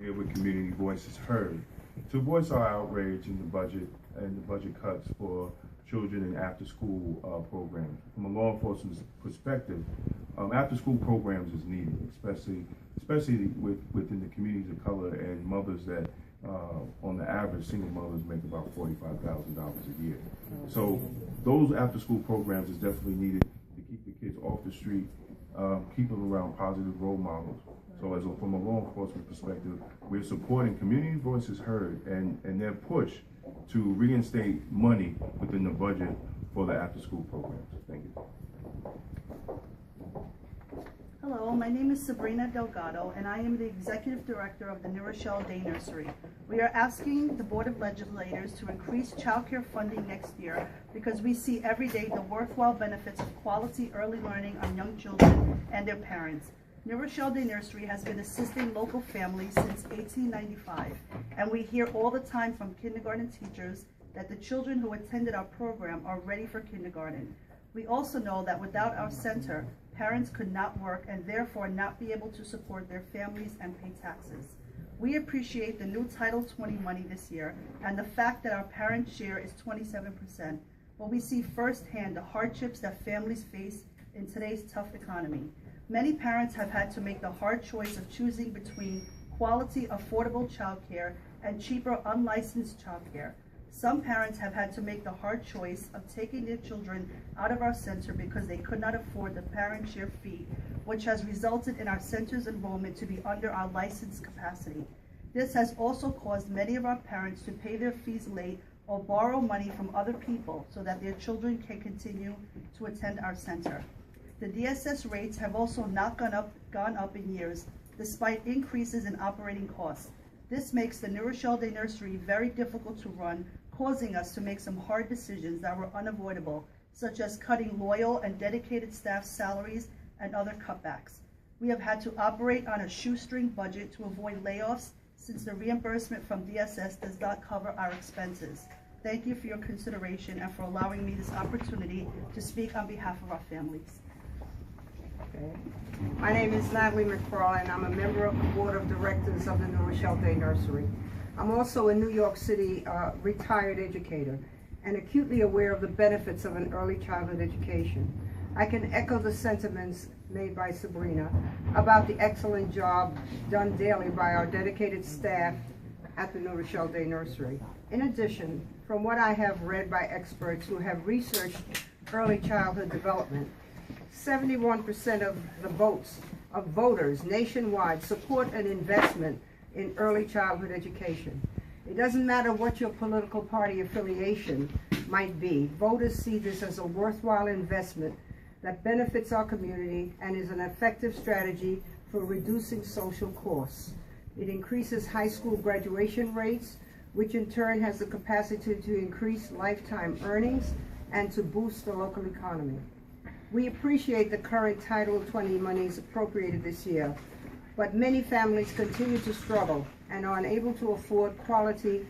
Here with Community Voices Heard to voice our outrage in the budget and the budget cuts for children in after-school programs. From a law enforcement's perspective, after-school programs is needed, especially within the communities of color and mothers that, on the average, single mothers make about $45,000 a year. So those after-school programs is definitely needed to keep the kids off the street, keep them around positive role models. So from a law enforcement perspective, we're supporting Community Voices Heard and their push to reinstate money within the budget for the after-school programs. Thank you. Hello, my name is Sabrina Delgado, and I am the Executive Director of the Rochelle Day Nursery. We are asking the Board of Legislators to increase child care funding next year because we see every day the worthwhile benefits of quality early learning on young children and their parents. Rochelle Day Nursery has been assisting local families since 1895, and we hear all the time from kindergarten teachers that the children who attended our program are ready for kindergarten. We also know that without our center, parents could not work and therefore not be able to support their families and pay taxes. We appreciate the new Title 20 money this year and the fact that our parent share is 27%, but we see firsthand the hardships that families face in today's tough economy. Many parents have had to make the hard choice of choosing between quality, affordable childcare and cheaper, unlicensed childcare. Some parents have had to make the hard choice of taking their children out of our center because they could not afford the parent share fee, which has resulted in our center's enrollment to be under our licensed capacity. This has also caused many of our parents to pay their fees late or borrow money from other people so that their children can continue to attend our center. The DSS rates have also not gone up in years, despite increases in operating costs. This makes the Rochelle Day Nursery very difficult to run, causing us to make some hard decisions that were unavoidable, such as cutting loyal and dedicated staff salaries and other cutbacks. We have had to operate on a shoestring budget to avoid layoffs since the reimbursement from DSS does not cover our expenses. Thank you for your consideration and for allowing me this opportunity to speak on behalf of our families. Okay. My name is Natalie MacGraw, and I'm a member of the Board of Directors of the Rochelle Day Nursery. I'm also a New York City retired educator and acutely aware of the benefits of an early childhood education. I can echo the sentiments made by Sabrina about the excellent job done daily by our dedicated staff at the Rochelle Day Nursery. In addition, from what I have read by experts who have researched early childhood development, 71% of the votes of voters nationwide support an investment in early childhood education. It doesn't matter what your political party affiliation might be. Voters see this as a worthwhile investment that benefits our community and is an effective strategy for reducing social costs. It increases high school graduation rates, which in turn has the capacity to increase lifetime earnings and to boost the local economy. We appreciate the current Title 20 monies appropriated this year, but many families continue to struggle and are unable to afford quality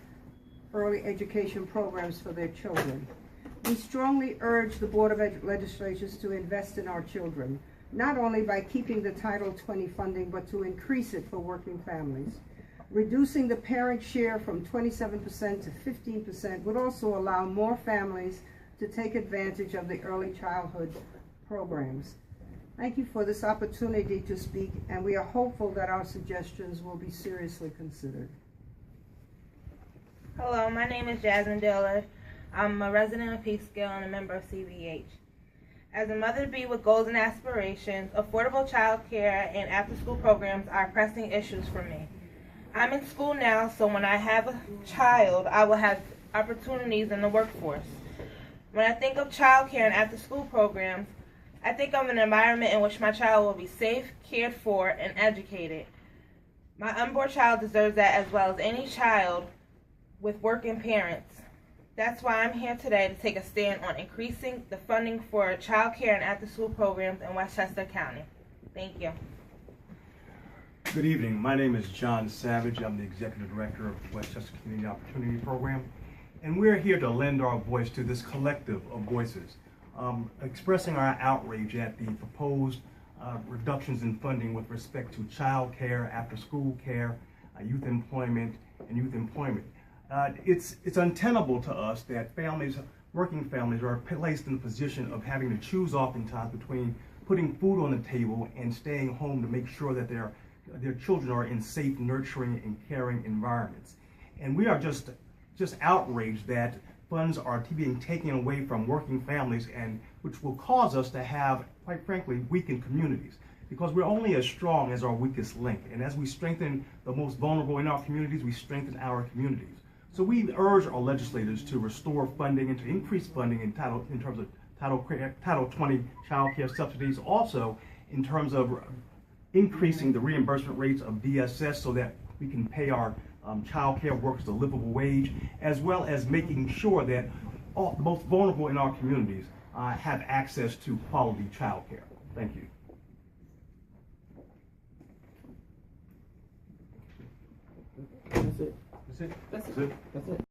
early education programs for their children. We strongly urge the Board of Legislators to invest in our children, not only by keeping the Title 20 funding, but to increase it for working families. Reducing the parent share from 27% to 15% would also allow more families to take advantage of the early childhood programs. Thank you for this opportunity to speak, and we are hopeful that our suggestions will be seriously considered. Hello, my name is Jasmine, Della. I'm a resident of Peekskill and a member of CVH. As a mother-to-be with goals and aspirations, affordable child care and after-school programs are pressing issues for me. I'm in school now, so when I have a child, I will have opportunities in the workforce. When I think of child care and after-school programs, I think of an environment in which my child will be safe, cared for, and educated. My unborn child deserves that as well as any child with working parents. That's why I'm here today to take a stand on increasing the funding for child care and after-school programs in Westchester County. Thank you. Good evening. My name is John Savage. I'm the Executive Director of the Westchester Community Opportunity Program, and we're here to lend our voice to this collective of voices, expressing our outrage at the proposed reductions in funding with respect to child care, after-school care, youth employment, and youth employment. It's untenable to us that working families are placed in the position of having to choose oftentimes between putting food on the table and staying home to make sure that their children are in safe, nurturing, and caring environments. And we are just outraged that funds are being taken away from working families, and which will cause us to have, quite frankly, weakened communities. Because we're only as strong as our weakest link. And as we strengthen the most vulnerable in our communities, we strengthen our communities. So we urge our legislators to restore funding and to increase funding in terms of Title 20 child care subsidies, also in terms of increasing the reimbursement rates of DSS so that we can pay our child care workers a livable wage, as well as making sure that the most vulnerable in our communities have access to quality child care. Thank you. That's it. That's it. That's it. That's it.